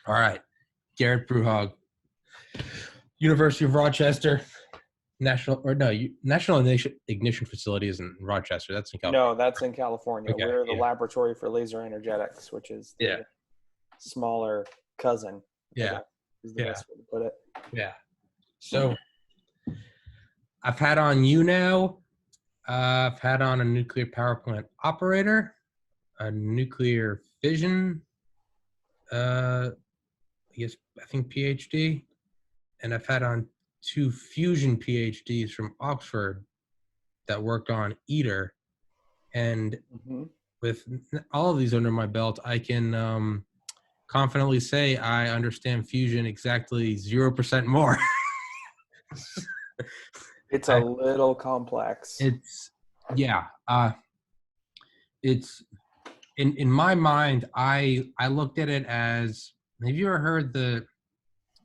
All right. Gerrit Bruhaug, University of Rochester, National Ignition Facility is in Rochester. That's in California. No, that's in California. Okay, We're the yeah. laboratory for laser energetics, which is the smaller cousin. I Yeah. guess, is the best way to put it. Yeah. So I've had on you now. I've had on a nuclear power plant operator, a nuclear fission, I think PhD, and I've had on 2 fusion PhDs from Oxford that worked on ITER. And with all of these under my belt, I can confidently say I understand fusion exactly 0% more. It's a little complex. It's in my mind, I looked at it as, have you ever heard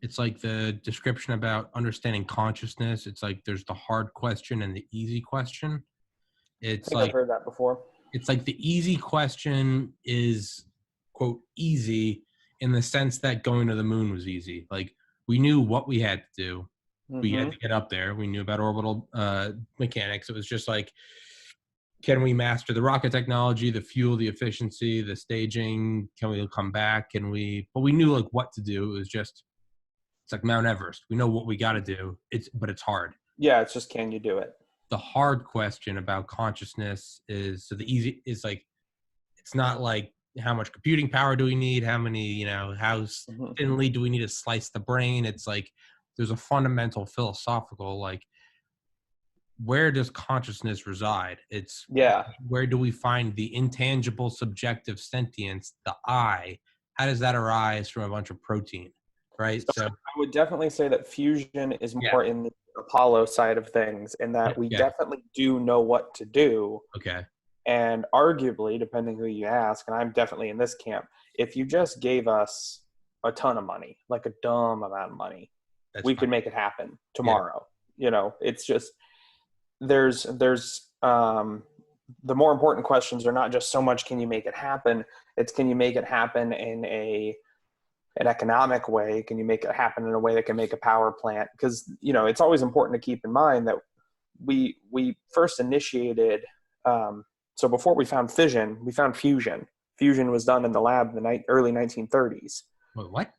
it's like the description about understanding consciousness? It's like there's the hard question and the easy question. It's I think like, I've heard that before. It's like the easy question is, quote, easy in the sense that going to the moon was easy. Like, we knew what we had to do. We had to get up there. We knew about orbital mechanics. It was just like, can we master the rocket technology, the fuel, the efficiency, the staging? Can we come back? But we knew like what to do. It was just, it's like Mount Everest. We know what we got to do. But it's hard. Yeah, it's just, can you do it? The hard question about consciousness is, so the easy is like, it's not like how much computing power do we need? How many, how thinly do we need to slice the brain? It's like, there's a fundamental philosophical, like, where does consciousness reside? It's where do we find the intangible subjective sentience, the I? How does that arise from a bunch of protein, right? So I would definitely say that fusion is more in the Apollo side of things, in that we definitely do know what to do. Okay. And arguably, depending who you ask, and I'm definitely in this camp, if you just gave us a ton of money, like a dumb amount of money, we could make it happen tomorrow. It's just, there's the more important questions are not just so much can you make it happen, it's can you make it happen in an economic way? Can you make it happen in a way that can make a power plant? Because it's always important to keep in mind that we first initiated so before we found fission, we found fusion. Fusion was done in the lab in the early 1930s. Wait, what?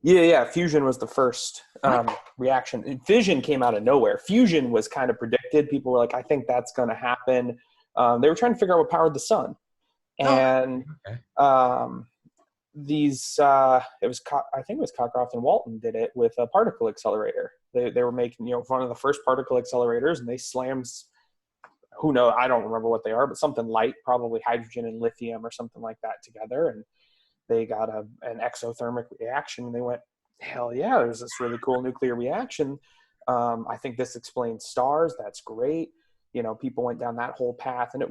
Yeah. Fusion was the first reaction. And fission came out of nowhere. Fusion was kind of predicted. People were like, I think that's going to happen. They were trying to figure out what powered the sun. And I think it was Cockcroft and Walton did it with a particle accelerator. They were making, one of the first particle accelerators, and they slammed, who knows, I don't remember what they are, but something light, probably hydrogen and lithium or something like that together. And they got an exothermic reaction, and they went, hell yeah, there's this really cool nuclear reaction. I think this explains stars. That's great. People went down that whole path, and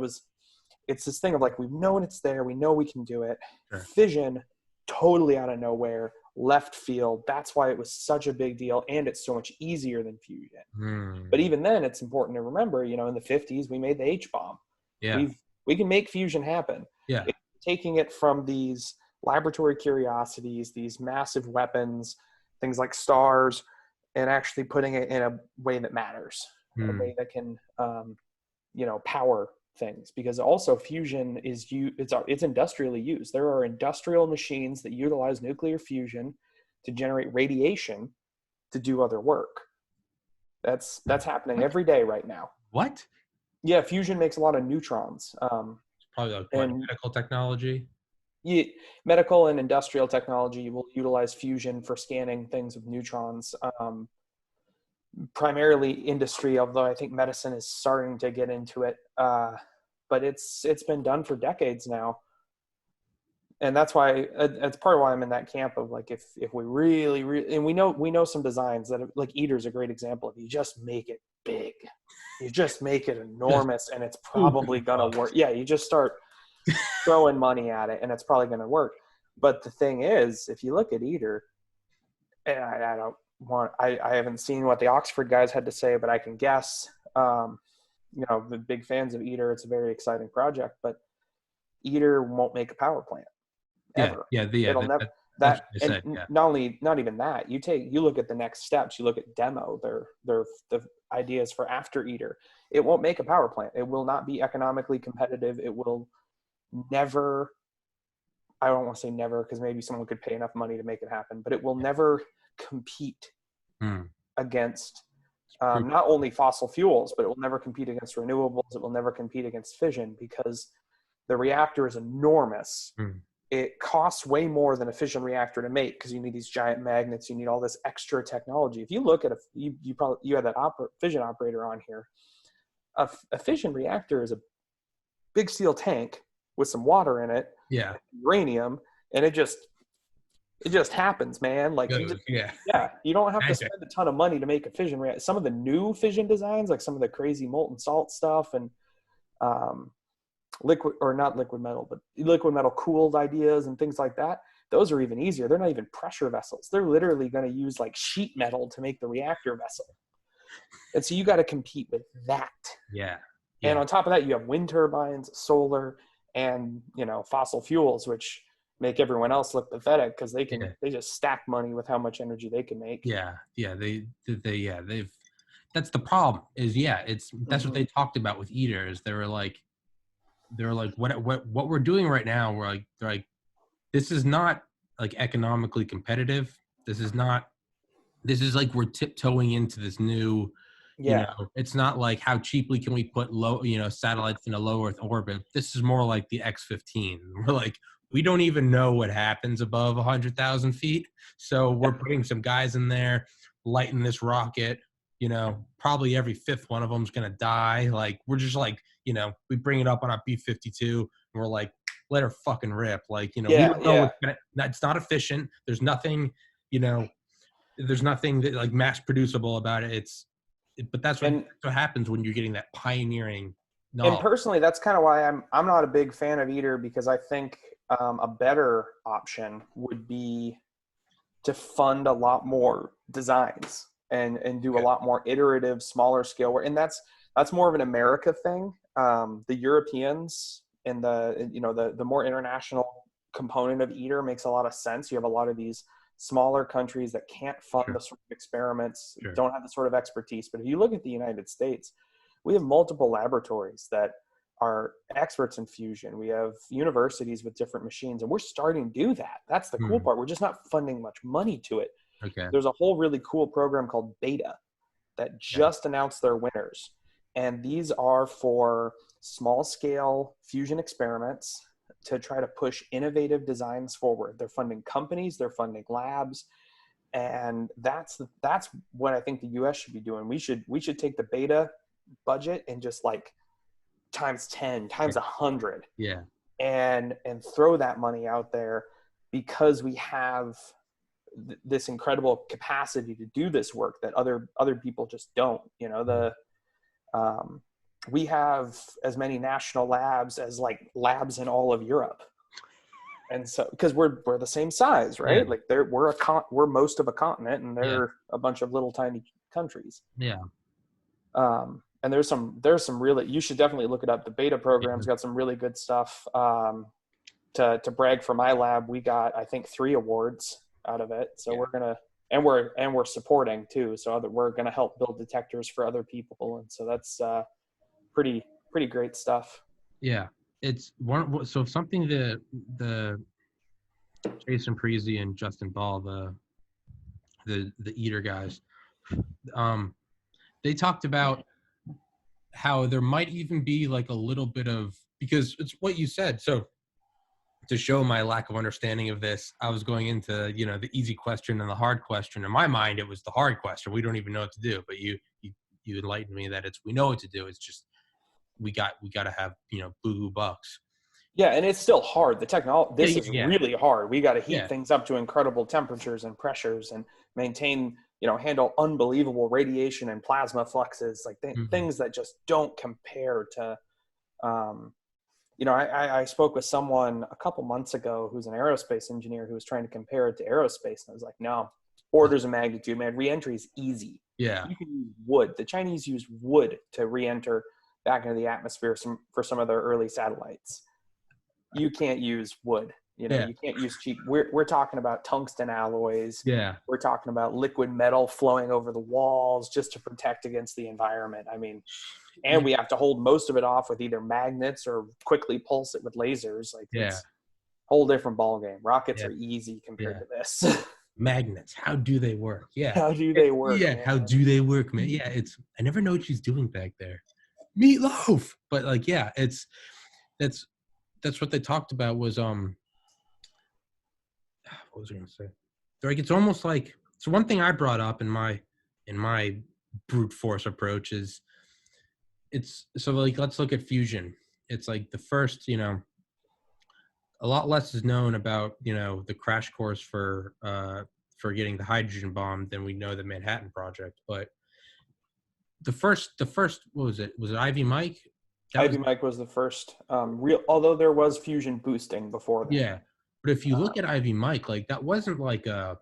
it's this thing of like, we've known it's there. We know we can do it. Sure. Fission, totally out of nowhere, left field. That's why it was such a big deal. And it's so much easier than fusion. But even then, it's important to remember, in the 50s, we made the H-bomb. Yeah. We can make fusion happen. Yeah. It's taking it from these laboratory curiosities, these massive weapons, things like stars, and actually putting it in a way that matters, a way that can, power things. Because also fusion it's industrially used. There are industrial machines that utilize nuclear fusion to generate radiation to do other work. That's happening every day right now. What? Yeah, fusion makes a lot of neutrons. It's probably like medical technology. Yeah, medical and industrial technology will utilize fusion for scanning things with neutrons. Primarily industry, although I think medicine is starting to get into it. But it's been done for decades now. And that's why it's part of why I'm in that camp of like, if we really, and we know some designs that like ITER's a great example of, you just make it big, you just make it enormous, and it's probably going to work. Yeah. You just start throwing money at it and it's probably going to work. But the thing is, if you look at ITER, and I haven't seen what the Oxford guys had to say, but I can guess, the big fans of ITER, it's a very exciting project, but ITER won't make a power plant ever. Yeah. That's That, what they and said. Yeah. not even that. You look at the next steps. You look at demo. Their the ideas for after ITER. It won't make a power plant. It will not be economically competitive. It will never. I don't want to say never because maybe someone could pay enough money to make it happen, but it will never compete against not only fossil fuels, but it will never compete against renewables. It will never compete against fission because the reactor is enormous. It costs way more than a fission reactor to make because you need these giant magnets. You need all this extra technology. If you look at you had that fission operator on here. A fission reactor is a big steel tank with some water in it, Yeah. uranium, and it just happens, man. Like you don't have to spend a ton of money to make a fission reactor. Some of the new fission designs, like some of the crazy molten salt stuff and liquid metal cooled ideas and things like that, those are even easier. They're not even pressure vessels. They're literally going to use like sheet metal to make the reactor vessel. And so you got to compete with that. Yeah. And on top of that, you have wind turbines, solar, and fossil fuels, which make everyone else look pathetic because they just stack money with how much energy they can make. They've that's the problem is that's what they talked about with ITER is they were like what we're doing right now, they're like this is not like economically competitive. This is like we're tiptoeing into this new it's not like how cheaply can we put low satellites in a low Earth orbit. This is more like the X-15. We're like, we don't even know what happens above 100,000 feet, so we're putting some guys in there lighting this rocket. Probably every fifth one of them's gonna die. Like we're just like we bring it up on our B-52 and we're like, let her fucking rip. Like we don't know it's not efficient. There's nothing there's nothing that like mass producible about it. But that's what happens when you're getting that pioneering knowledge. And personally, that's kind of why I'm not a big fan of ITER, because I think a better option would be to fund a lot more designs and do a lot more iterative, smaller scale work. And that's more of an America thing. The Europeans and the more international component of ITER makes a lot of sense. You have a lot of these smaller countries that can't fund the sort of experiments, don't have the sort of expertise. But if you look at the United States, we have multiple laboratories that are experts in fusion. We have universities with different machines, and we're starting to do that. That's the cool part. We're just not funding much money to it. Okay. There's a whole really cool program called Beta that just announced their winners. And these are for small scale fusion experiments to try to push innovative designs forward. They're funding companies, they're funding labs. And that's what I think the US should be doing. We should take the Beta budget and just like times 10, times 100. Yeah. And throw that money out there, because we have this incredible capacity to do this work that other people just don't. We have as many national labs as like labs in all of Europe. And so, because we're the same size, right? Like we're most of a continent, and they're a bunch of little tiny countries. Yeah. And there's some really, you should definitely look it up. The Beta program's got some really good stuff. To brag for my lab, we got, I think, 3 awards out of it. So we're supporting too. So we're going to help build detectors for other people. And so that's pretty great stuff. Yeah. It's one. So something that the Jason Parisi and Justin Ball, the ITER guys, they talked about how there might even be like a little bit of, because it's what you said. So to show my lack of understanding of this, I was going into, the easy question and the hard question. In my mind, it was the hard question. We don't even know what to do, but you enlightened me that we know what to do. It's just, we got to have, boo-hoo bucks. Yeah. And it's still hard. The technology, is really hard. We got to heat things up to incredible temperatures and pressures and maintain, handle unbelievable radiation and plasma fluxes, like things that just don't compare to, I spoke with someone a couple months ago who's an aerospace engineer who was trying to compare it to aerospace. And I was like, no, orders of magnitude, man. Re-entry is easy. Yeah. You can use wood. The Chinese use wood to re-enter back into the atmosphere for some of their early satellites. You can't use wood. Yeah. You can't use cheap. We're talking about tungsten alloys. Yeah. We're talking about liquid metal flowing over the walls just to protect against the environment. I mean, and we have to hold most of it off with either magnets or quickly pulse it with lasers. Like, it's a whole different ball game. Rockets are easy compared to this. Magnets, how do they work? Yeah. How do they work? Yeah, man? how do they work, man? Yeah, I never know what she's doing back there. Meatloaf. But like, yeah, that's what they talked about was what was I gonna say? Like, it's almost like, so one thing I brought up in my brute force approach is, it's so like, let's look at fusion. It's like the first, a lot less is known about, the crash course for getting the hydrogen bomb than we know the Manhattan Project. But the first, what was it? Was it Ivy Mike? Mike was the first real, although there was fusion boosting before that. Yeah, but if you look at Ivy Mike, like, that wasn't like a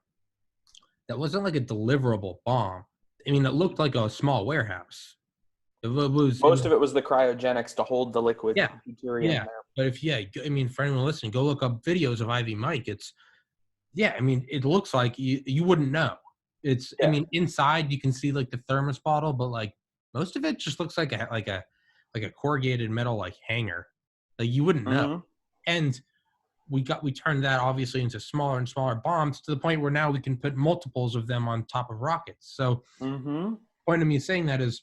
deliverable bomb. I mean, it looked like a small warehouse. Most of it was the cryogenics to hold the liquid deuterium there. But for anyone listening, go look up videos of Ivy Mike. It's, it looks like you wouldn't know. It's, inside you can see like the thermos bottle, but like most of it just looks like a corrugated metal like hanger. Like, you wouldn't know. And we turned that obviously into smaller and smaller bombs to the point where now we can put multiples of them on top of rockets. So point of me saying that is,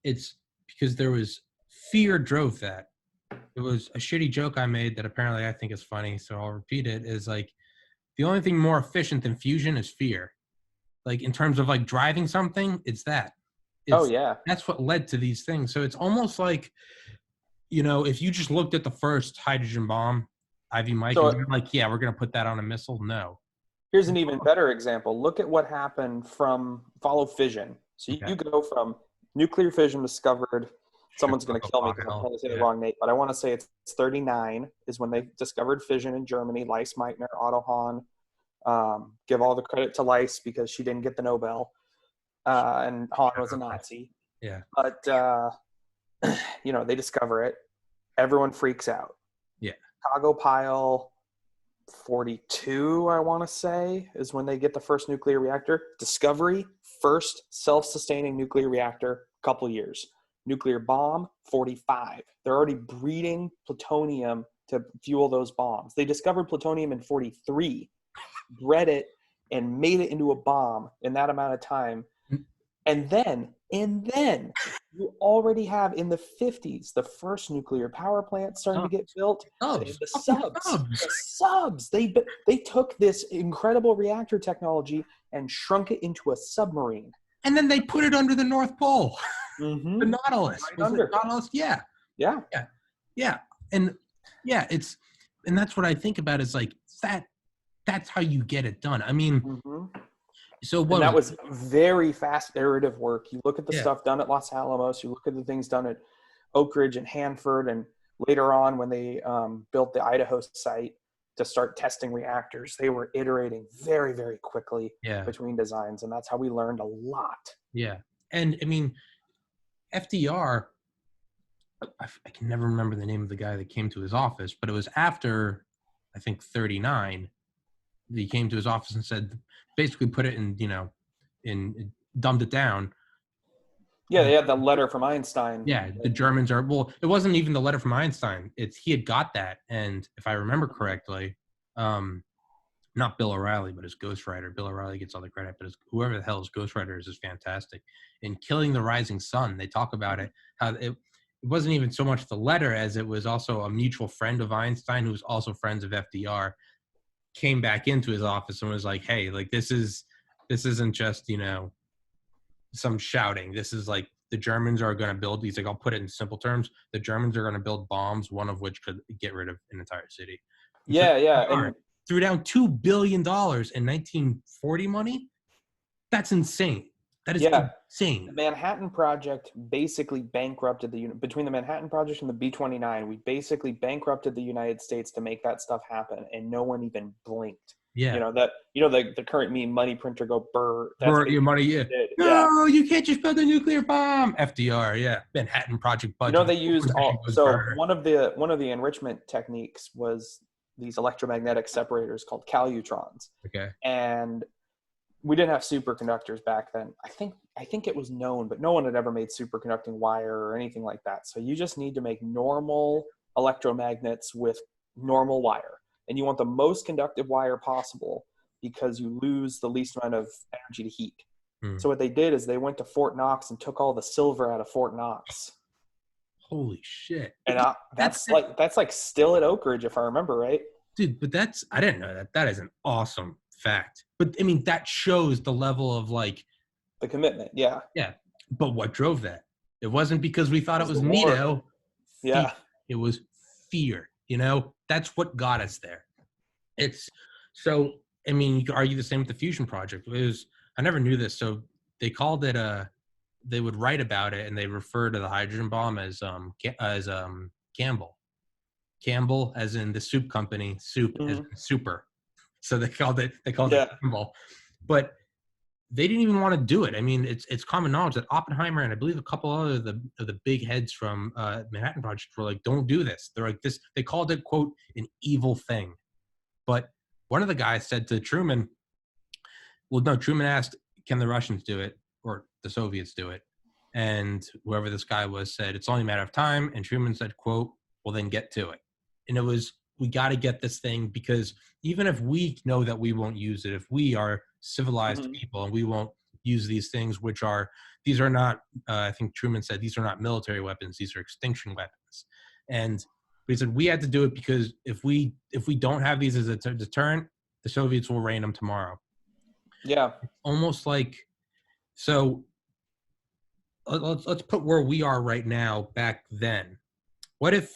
it's because there was fear drove that. It was a shitty joke I made that apparently I think is funny, so I'll repeat it, is like, the only thing more efficient than fusion is fear. Like, in terms of like driving something, it's that. That's what led to these things. So it's almost like, if you just looked at the first hydrogen bomb, Ivy Mike, and you're like, yeah, we're going to put that on a missile. No. Here's an even better example. Look at what happened follow fission. So you go from nuclear fission discovered. Someone's going to kill me because I'm trying to say the wrong date, but I want to say it's 39 is when they discovered fission in Germany. Leiss, Meitner, Otto Hahn. Give all the credit to Leiss because she didn't get the Nobel, and Hahn was a Nazi. Yeah. But they discover it. Everyone freaks out. Yeah. Chicago Pile 42, I want to say, is when they get the first nuclear reactor. Discovery, first self-sustaining nuclear reactor, couple years. Nuclear bomb, 45. They're already breeding plutonium to fuel those bombs. They discovered plutonium in 43, bred it, and made it into a bomb in that amount of time. And then you already have in the 50s the first nuclear power plant starting to get built. The subs. They took this incredible reactor technology and shrunk it into a submarine. And then they put it under the North Pole. Mm-hmm. The Nautilus. Right under. Nautilus? Yeah. And that's what I think about is like that's how you get it done. I mean, so what? And that was very fast iterative work. You look at the stuff done at Los Alamos, you look at the things done at Oak Ridge and Hanford, and later on when they built the Idaho site to start testing reactors, they were iterating very, very quickly between designs, and that's how we learned a lot. Yeah. And I mean, FDR, I can never remember the name of the guy that came to his office, but it was after, I think, 39, he came to his office and said, basically put it in dumbed it down. Yeah, they had the letter from Einstein. Yeah, the Germans are, well, it wasn't even the letter from Einstein. He had got that. And if I remember correctly, not Bill O'Reilly, but his ghostwriter. Bill O'Reilly gets all the credit, but whoever the hell his ghostwriter is fantastic. In Killing the Rising Sun, they talk about it, how it wasn't even so much the letter as it was also a mutual friend of Einstein who was also friends of FDR, came back into his office and was like, hey, like this isn't just, some shouting. This is like the Germans are going to build these, like I'll put it in simple terms, the Germans are going to build bombs, one of which could get rid of an entire city. And threw down $2 billion in 1940 money. That's insane. That is insane. The Manhattan Project basically bankrupted between the Manhattan Project and the B-29, we basically bankrupted the United States to make that stuff happen, and no one even blinked. Yeah. The current meme, money printer go burr. Burr your money, yeah. No, you can't just build a nuclear bomb. FDR, yeah. Manhattan Project budget. They used one of the enrichment techniques was these electromagnetic separators called calutrons. Okay. And we didn't have superconductors back then. I think it was known, but no one had ever made superconducting wire or anything like that. So you just need to make normal electromagnets with normal wire. And you want the most conductive wire possible because you lose the least amount of energy to heat. So what they did is they went to Fort Knox and took all the silver out of Fort Knox. Holy shit. And that's like still at Oak Ridge, if I remember right. Dude, but I didn't know that. That is an awesome fact. But I mean, that shows the level of like the commitment. Yeah. Yeah. But what drove that? It wasn't because we thought it was neato. Yeah. It was fear. You know, that's what got us there. It's so, I mean, you could argue the same with the fusion project. I never knew this. So they called it they would write about it and they refer to the hydrogen bomb as Campbell. Campbell as in the soup company, soup as in super. So they called it Campbell. But they didn't even want to do it. I mean, it's common knowledge that Oppenheimer and I believe a couple other of the big heads from Manhattan Project were like, don't do this. They're like this. They called it, quote, an evil thing. But one of the guys said to Truman, well, no, Truman asked, can the Russians do it or the Soviets do it? And whoever this guy was said, it's only a matter of time. And Truman said, quote, well, then get to it. And it was, we got to get this thing because even if we know that we won't use it, if we are civilized people and we won't use these things, these are not, I think Truman said, these are not military weapons, these are extinction weapons. And he said, we had to do it because if we don't have these as a deterrent, the Soviets will rain them tomorrow. Yeah. Almost like, so let's put where we are right now back then. What if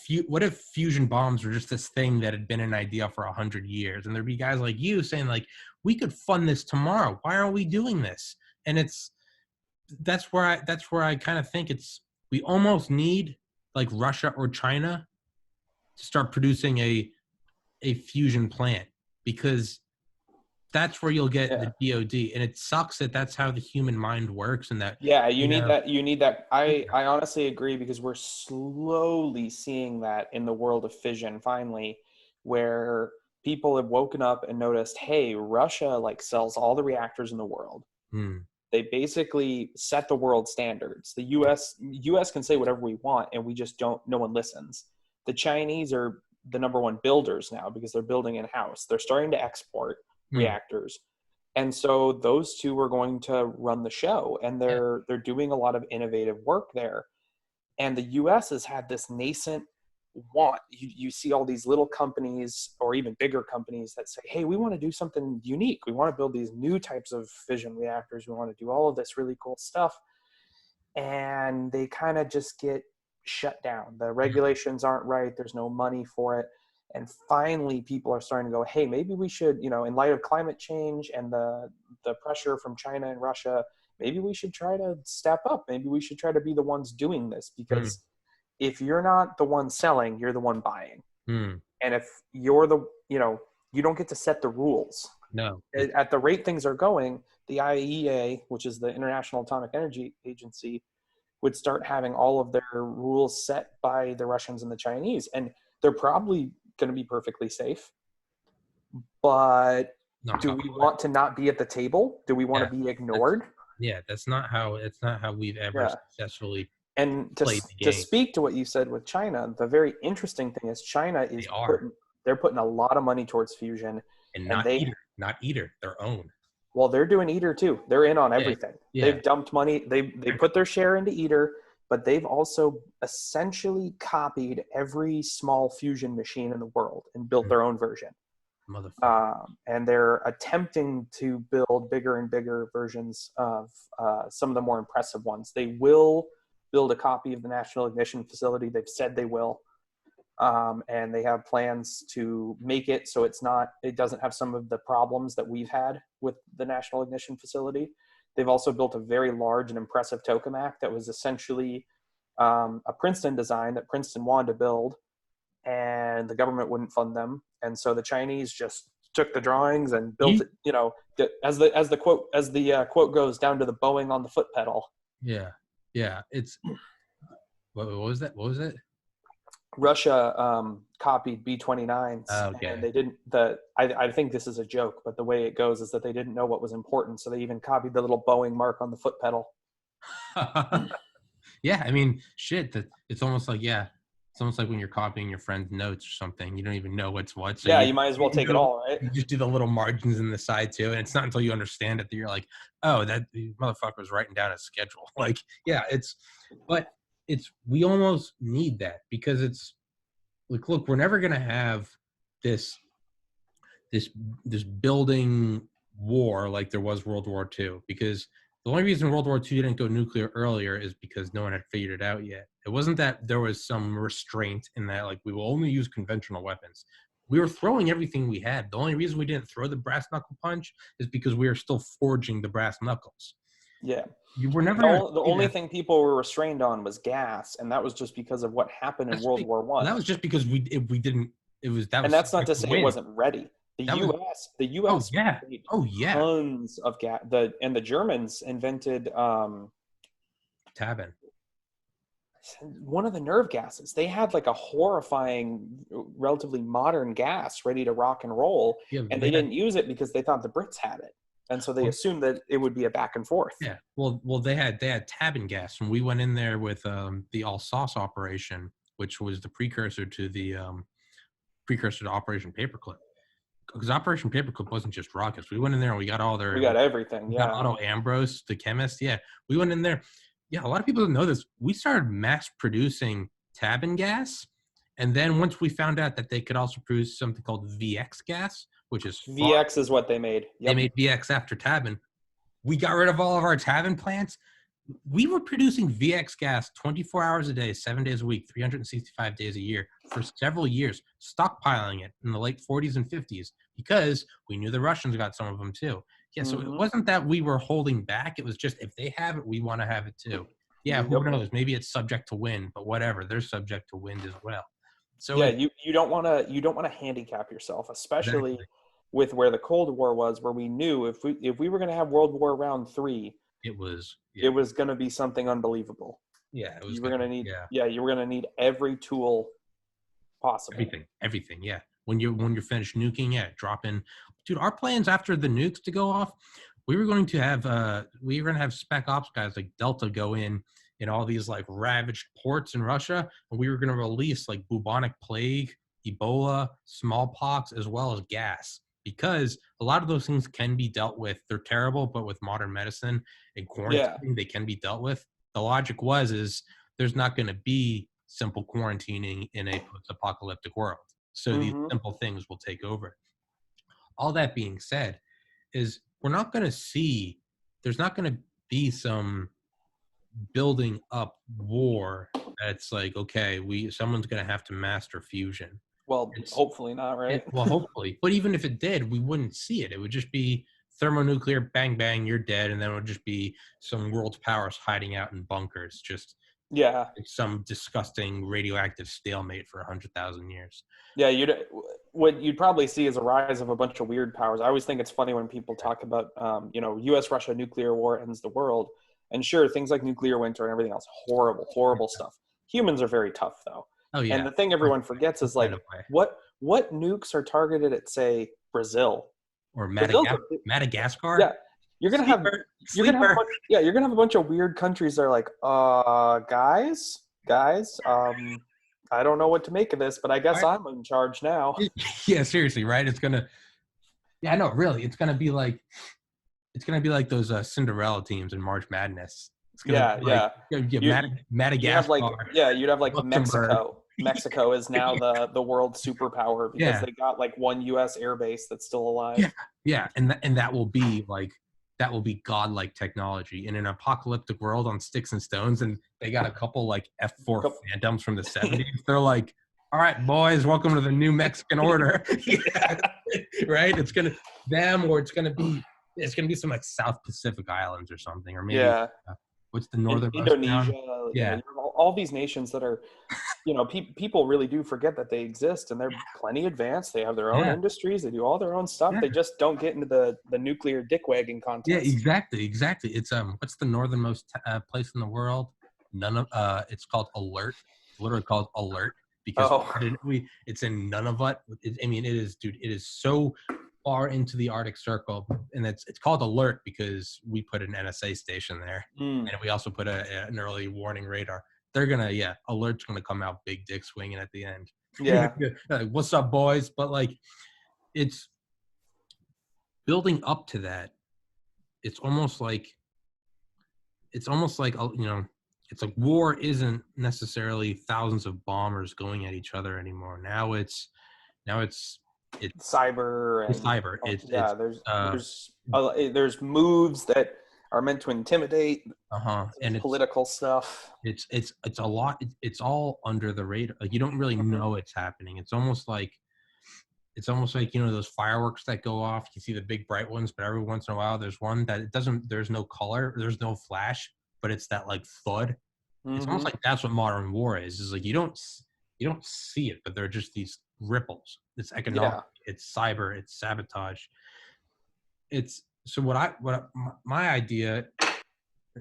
fusion bombs were just this thing that had been an idea for 100 years, and there'd be guys like you saying like, we could fund this tomorrow. Why aren't we doing this? And that's where I kind of think we almost need like Russia or China to start producing a fusion plant, because that's where you'll get the DOD. And it sucks that that's how the human mind works. And that, you need that. I honestly agree, because we're slowly seeing that in the world of fission finally, where people have woken up and noticed, hey, Russia like sells all the reactors in the world. They basically set the world standards. The US can say whatever we want, and we just no one listens. The Chinese are the number one builders now because they're building in-house. They're starting to export reactors. And so those two are going to run the show, and they're doing a lot of innovative work there. And the US has had this nascent want. You see all these little companies or even bigger companies that say, hey, we want to do something unique. We want to build these new types of fission reactors. We want to do all of this really cool stuff. And they kind of just get shut down. The regulations aren't right. There's no money for it. And finally, people are starting to go, hey, maybe we should, in light of climate change and the pressure from China and Russia, maybe we should try to step up. Maybe we should try to be the ones doing this, because if you're not the one selling, you're the one buying. And if you're you don't get to set the rules. No. At the rate things are going, the IAEA, which is the International Atomic Energy Agency, would start having all of their rules set by the Russians and the Chinese. And they're probably going to be perfectly safe. But do we want to not be at the table? Do we want to be ignored? That's not how we've ever successfully and to speak to what you said with China, the very interesting thing is China is they're putting a lot of money towards fusion. And not ITER, their own. Well, they're doing ITER too. They're in on everything. They've dumped money. They put their share into ITER, but they've also essentially copied every small fusion machine in the world and built their own version. And they're attempting to build bigger and bigger versions of some of the more impressive ones. They will build a copy of the National Ignition Facility. They've said they will. And they have plans to make it so it doesn't have some of the problems that we've had with the National Ignition Facility. They've also built a very large and impressive tokamak that was essentially a Princeton design that Princeton wanted to build, and the government wouldn't fund them. And so the Chinese just took the drawings and built it, as the quote goes, down to the Boeing on the foot pedal. Yeah. It's what was that? What was it? Russia copied B-29s, Okay. and they didn't. I think this is a joke, but the way it goes is that they didn't know what was important, so they even copied the little Boeing mark on the foot pedal. Yeah, I mean, shit. It's almost like it's almost like when you're copying your friend's notes or something. You don't even know what's what. So Yeah, you might as well take it all, right? You just do the little margins in the side too, and it's not until you understand it that you're like, oh, that motherfucker was writing down his schedule. Like, yeah, we almost need that because it's like, look, we're never gonna have this building war like there was World War II, because the only reason World War II didn't go nuclear earlier is because no one had figured it out yet. It wasn't that there was some restraint in that, like, we will only use conventional weapons. We were throwing everything we had. The only reason we didn't throw the brass knuckle punch is because we were still forging the brass knuckles. Yeah. You were never the only thing people were restrained on was gas, and that was just because of what happened in World War I. That was just because we didn't. And that's not to say it wasn't ready. The U.S. made tons of gas. The Germans invented Tabin. One of the nerve gases. They had like a horrifying, relatively modern gas ready to rock and roll, and they didn't use it because they thought the Brits had it, and so they assumed that it would be a back and forth. Yeah. Well, they had Tabin gas, and we went in there with the Alsace operation, which was the precursor to Operation Paperclip. Because Operation Paperclip wasn't just rockets. We went in there and we got everything. We got Otto Ambrose, the chemist. Yeah, we went in there. Yeah, a lot of people don't know this. We started mass producing Tabin gas, and then once we found out that they could also produce something called VX gas, which is VX is what they made. Yep. They made VX after Tabin. We got rid of all of our Tabin plants. We were producing VX gas 24 hours a day, 7 days a week, 365 days a year for several years, stockpiling it in the late 40s and 50s because we knew the Russians got some of them too. Yeah, so it wasn't that we were holding back. It was just, if they have it, we want to have it too. Yeah, who knows? Maybe it's subject to wind, but whatever. They're subject to wind as well. So yeah, you don't want to handicap yourself, especially with where the Cold War was, where we knew if we were going to have World War Round 3, it was going to be something unbelievable. Yeah, you were going to need you were going to need every tool possible. Everything. Yeah. When you're finished nuking, drop in. Dude, our plans after the nukes to go off, we were going to have spec ops guys like Delta go in all these like ravaged ports in Russia, and we were going to release like bubonic plague, Ebola, smallpox, as well as gas. Because a lot of those things can be dealt with. They're terrible, but with modern medicine and quarantining, they can be dealt with. The logic is there's not going to be simple quarantining in a post-apocalyptic world. So these simple things will take over. All that being said, is there's not going to be some building up war that's like, okay, someone's going to have to master fusion. Well, hopefully not, right? Well, hopefully. But even if it did, we wouldn't see it. It would just be thermonuclear, bang, bang, you're dead. And then it would just be some world powers hiding out in bunkers, just some disgusting radioactive stalemate for 100,000 years. Yeah, what you'd probably see is a rise of a bunch of weird powers. I always think it's funny when people talk about, U.S.-Russia nuclear war ends the world. And sure, things like nuclear winter and everything else, horrible stuff. Humans are very tough, though. Oh, yeah. And the thing everyone forgets is like, what nukes are targeted at, say, Brazil or Madagascar? Yeah, you're gonna have a bunch of weird countries that are like, guys, I don't know what to make of this, but I guess I'm in charge now. Yeah, seriously, right? It's gonna. Yeah, no, really, it's gonna be like those Cinderella teams in March Madness. It's gonna Madagascar. You'd have like Mexico. Mexico is now the world superpower because they got like one U.S. airbase that's still alive. Yeah, and that will be godlike technology in an apocalyptic world on sticks and stones, and they got a couple like F4 Phantoms from the 70s. They're like, all right, boys, welcome to the new Mexican order. Right? It's gonna be some like South Pacific islands or something, or maybe what's the northern Indonesia? All these nations that are, people really do forget that they exist, and they're plenty advanced. They have their own industries. They do all their own stuff. They just don't get into the nuclear dick wagging contest. Yeah, exactly. It's what's the northernmost place in the world? It's called Alert. It's literally called Alert. because it's in Nunavut. I mean, it is, dude. It is so far into the Arctic Circle, and it's called Alert because we put an NSA station there, and we also put an early warning radar. They're gonna, Alert's gonna come out big dick swinging at the end. Yeah. Like, what's up, boys? But like, it's building up to that. It's almost like it's like war isn't necessarily thousands of bombers going at each other anymore. Now it's cyber and cyber. There's moves that are meant to intimidate. And political stuff. It's a lot. It's all under the radar. Like, you don't really know it's happening. It's almost like those fireworks that go off. You see the big bright ones, but every once in a while there's one that there's no color, there's no flash, but it's that like thud. It's almost like that's what modern war is like you don't see it, but they're just these ripples. It's economic, it's cyber, it's sabotage. It's so my idea,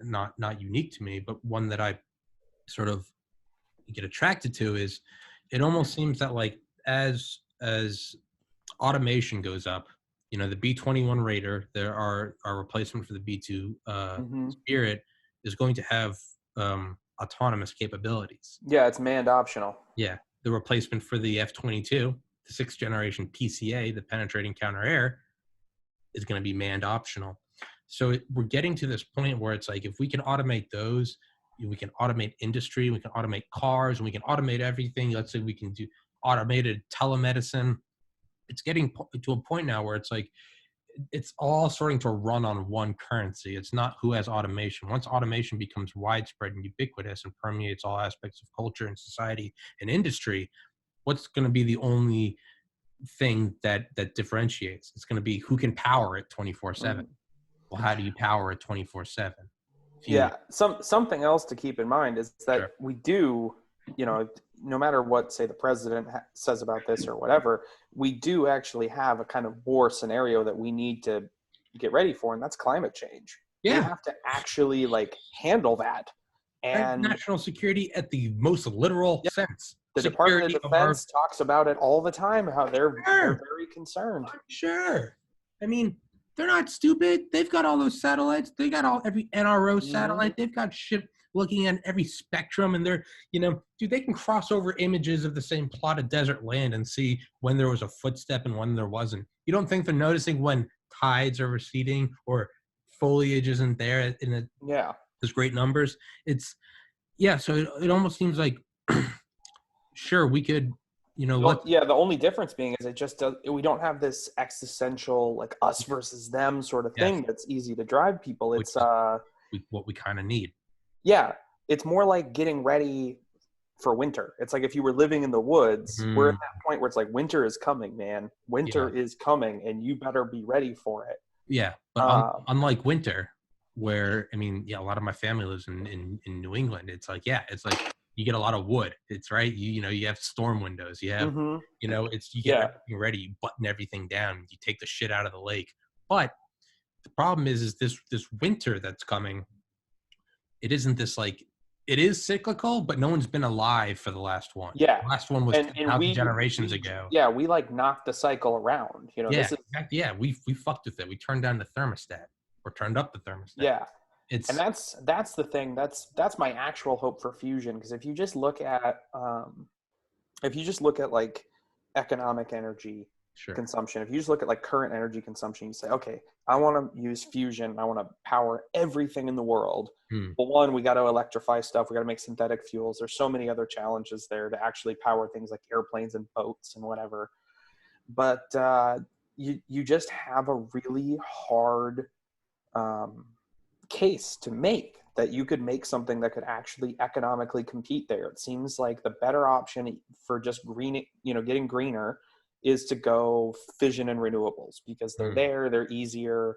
not unique to me, but one that I sort of get attracted to, is it almost seems that like as automation goes up, the B-21 Raider, there are our replacement for the B-2 Spirit is going to have autonomous capabilities. Yeah, it's manned optional. Yeah, the replacement for the F-22, the 6th generation PCA, the penetrating counter-air, is going to be manned optional. So we're getting to this point where it's like, if we can automate those, we can automate industry, we can automate cars, and we can automate everything. Let's say we can do automated telemedicine. It's getting to a point now where it's like, it's all starting to run on one currency. It's not who has automation. Once automation becomes widespread and ubiquitous and permeates all aspects of culture and society and industry, what's going to be the only thing that differentiates? It's going to be who can power it 24/7. Well, how do you power it 24/7? Yeah, something else to keep in mind is that we do, no matter what, say, the president says about this or whatever, we do actually have a kind of war scenario that we need to get ready for, and that's climate change. Yeah. We have to actually handle that. And national security at the most literal sense. The Department of Defense talks about it all the time, how they're very concerned. Sure. I mean, they're not stupid. They've got all those satellites. They got every NRO satellite. They've got shit looking at every spectrum, and they're, dude, they can cross over images of the same plot of desert land and see when there was a footstep and when there wasn't. You don't think they're noticing when tides are receding or foliage isn't there in those great numbers? So it almost seems like, sure, we could, the only difference being is it just we don't have this existential like us versus them sort of thing that's easy to drive people. It's what we kind of need. Yeah, it's more like getting ready for winter. It's like if you were living in the woods, we're at that point where it's like winter is coming, man. Winter is coming, and you better be ready for it. Yeah, but unlike winter, where a lot of my family lives in New England. It's like you get a lot of wood. It's right. You have storm windows. You have you get everything ready. You button everything down. You take the shit out of the lake. But the problem is this winter that's coming. It isn't this like, it is cyclical, but no one's been alive for the last one. Yeah. The last one was 10,000 generations ago. Yeah, we knocked the cycle around. We fucked with it. We turned down the thermostat or turned up the thermostat. Yeah. And that's the thing. That's my actual hope for fusion. Because if you just look at like economic energy consumption, if you just look at like current energy consumption, you say, okay, I want to use fusion. I want to power everything in the world. Well, one, we got to electrify stuff. We got to make synthetic fuels. There's so many other challenges there to actually power things like airplanes and boats and whatever. But you just have a really hard case to make that you could make something that could actually economically compete there. It seems like the better option for just getting greener is to go fission and renewables, because they're easier,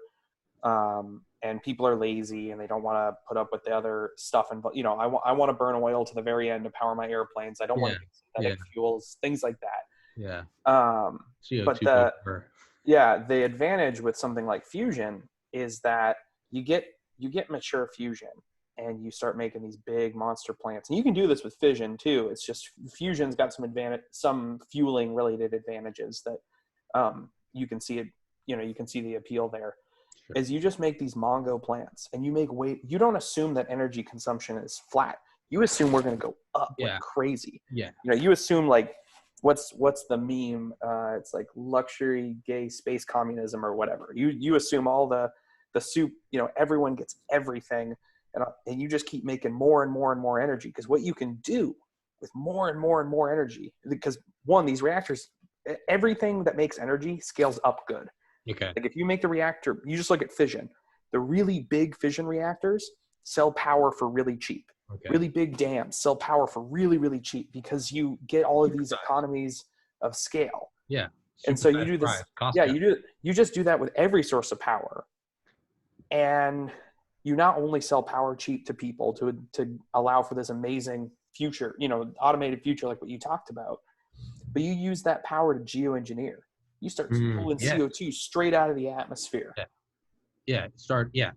and people are lazy and they don't want to put up with the other stuff. And I want to burn oil to the very end to power my airplanes. I don't want to use synthetic fuels, things like that. Yeah. But the advantage with something like fusion is that you get mature fusion, and you start making these big monster plants. And you can do this with fission too. It's just fusion's got some fueling related advantages that you can see it. You can see the appeal there. Sure. Is you just make these Mongo plants and you don't assume that energy consumption is flat. You assume we're going to go up like crazy. Yeah. You assume like, what's the meme? It's like luxury, gay, space communism or whatever. You assume all the soup, everyone gets everything. And you just keep making more and more and more energy. Because what you can do with more and more and more energy, because one, these reactors, everything that makes energy scales up good. Okay. Like if you make the reactor, you just look at fission. The really big fission reactors sell power for really cheap. Okay. Really big dams sell power for really, really cheap because you get all of these economies of scale. Yeah. And so you do this. Yeah, you just do that with every source of power. And you not only sell power cheap to people to allow for this amazing future, automated future like what you talked about, but you use that power to geoengineer. You start pulling CO2 straight out of the atmosphere. Yeah. Start. I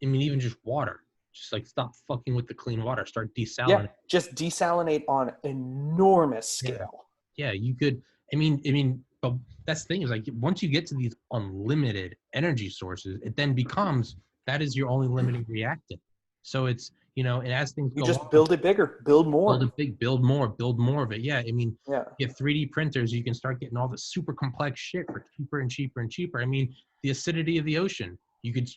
mean, even just water. Just like stop fucking with the clean water. Start desalinating. Yeah, just desalinate on enormous scale. Yeah, you could. I mean, but that's the thing is like once you get to these unlimited energy sources, it then becomes that is your only limiting reactant. So it's and as things you go just on, build it bigger, build more. Build it big, build more of it. Yeah, I mean, you have 3D printers, you can start getting all the super complex shit for cheaper and cheaper and cheaper. I mean, the acidity of the ocean, you could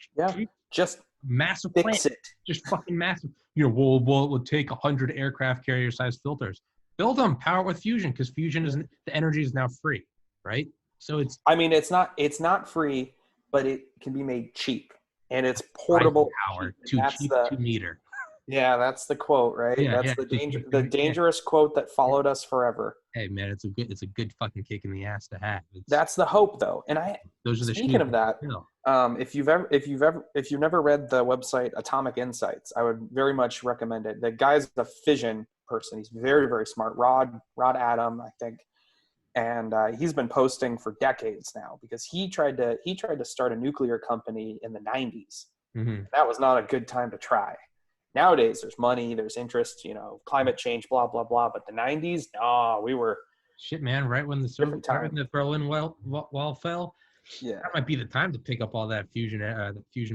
just massive fix plant, it. just fucking massive. We'll take 100 aircraft carrier size filters, build them, power it with fusion because fusion is the energy is now free, right? So it's. I mean, it's not free, but it can be made cheap and it's portable. Power, too cheap, 2 meter. Yeah, that's the quote, right? Yeah, that's the dangerous quote that followed us forever. Hey man, it's a good fucking kick in the ass to have. That's the hope, though. And speaking of that, if you've never read the website Atomic Insights, I would very much recommend it. The guy's a fission person. He's very, very smart. Rod Adam, I think, and he's been posting for decades now because he tried to start a nuclear company in the 90s. Mm-hmm. That was not a good time to try. Nowadays, there's money, there's interest, climate change, blah, blah, blah. But the 90s, we were... Shit, man, right when the Berlin Wall fell, that might be the time to pick up all that fusion